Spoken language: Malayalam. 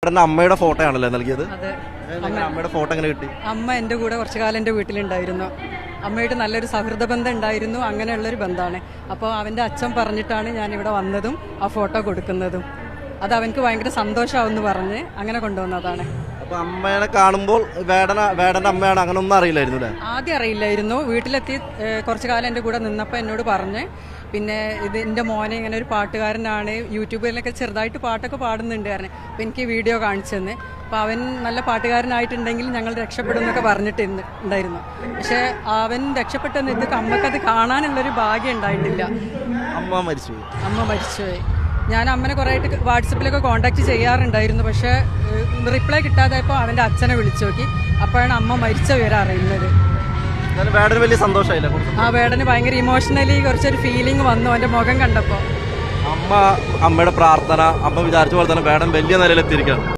അമ്മയുടെ ഫോട്ടോ ആണല്ലോ നൽകിയത്. അതെ, അമ്മയുടെ ഫോട്ടോ എങ്ങനെ കിട്ടി? അമ്മ എൻ്റെ കൂടെ കുറച്ചു കാലം എൻ്റെ വീട്ടിലുണ്ടായിരുന്നു. അമ്മയുടെ നല്ലൊരു സൗഹൃദ ബന്ധം ഉണ്ടായിരുന്നു. അങ്ങനെയുള്ളൊരു ബന്ധമാണ്. അപ്പോൾ അവൻ്റെ അച്ഛൻ പറഞ്ഞിട്ടാണ് ഞാനിവിടെ വന്നതും ആ ഫോട്ടോ കൊടുക്കുന്നതും. അത് അവനക്ക് ഭയങ്കര സന്തോഷമാവെന്ന് പറഞ്ഞ് അങ്ങനെ കൊണ്ടുവന്നതാണ്. അപ്പൊ അമ്മേനെ കാണുമ്പോൾ വേടന്റെ അമ്മയാണ്, അങ്ങനെ ഒന്നും അറിയില്ലായിരുന്നു അല്ലേ? ആദ്യം അറിയില്ലായിരുന്നു. വീട്ടിലെത്തി കുറച്ചു കാലം എൻ്റെ കൂടെ നിന്നപ്പോൾ എന്നോട് പറഞ്ഞ്, പിന്നെ ഇത് എൻ്റെ മോനെ ഇങ്ങനെ ഒരു പാട്ടുകാരനാണ്, യൂട്യൂബിലൊക്കെ ചെറുതായിട്ട് പാട്ടൊക്കെ പാടുന്നുണ്ട് കാരണം. അപ്പോൾ എനിക്ക് വീഡിയോ കാണിച്ചു തന്നെ. അപ്പോൾ അവൻ നല്ല പാട്ടുകാരനായിട്ടുണ്ടെങ്കിൽ ഞങ്ങൾ രക്ഷപ്പെടും എന്നൊക്കെ പറഞ്ഞിട്ടുണ്ടായിരുന്നു. പക്ഷേ അവൻ രക്ഷപ്പെട്ടെന്ന് ഇത് അമ്മക്കത് കാണാനുള്ളൊരു ഭാഗ്യം ഉണ്ടായിട്ടില്ല. അമ്മ മരിച്ചുപോയി. ഞാൻ അമ്മനെ കുറേ ആയിട്ട് വാട്സപ്പിലൊക്കെ കോൺടാക്ട് ചെയ്യാറുണ്ടായിരുന്നു. പക്ഷേ റിപ്ലൈ കിട്ടാതായപ്പോൾ അവൻ്റെ അച്ഛനെ വിളിച്ചു നോക്കി. അപ്പോഴാണ് അമ്മ മരിച്ച വിവരം അറിയുന്നത്. വേടന് വലിയ സന്തോഷമായില്ല? ആ, വേടന് ഭയങ്കര ഇമോഷണലി കുറച്ചൊരു ഫീലിംഗ് വന്നു അവൻ്റെ മുഖം കണ്ടപ്പോൾ. അമ്മയുടെ പ്രാർത്ഥന, അമ്മ വിചാരിച്ച പോലെ തന്നെ വേടൻ വലിയ നിലയിലെത്തിയിരിക്കുകയാണ്.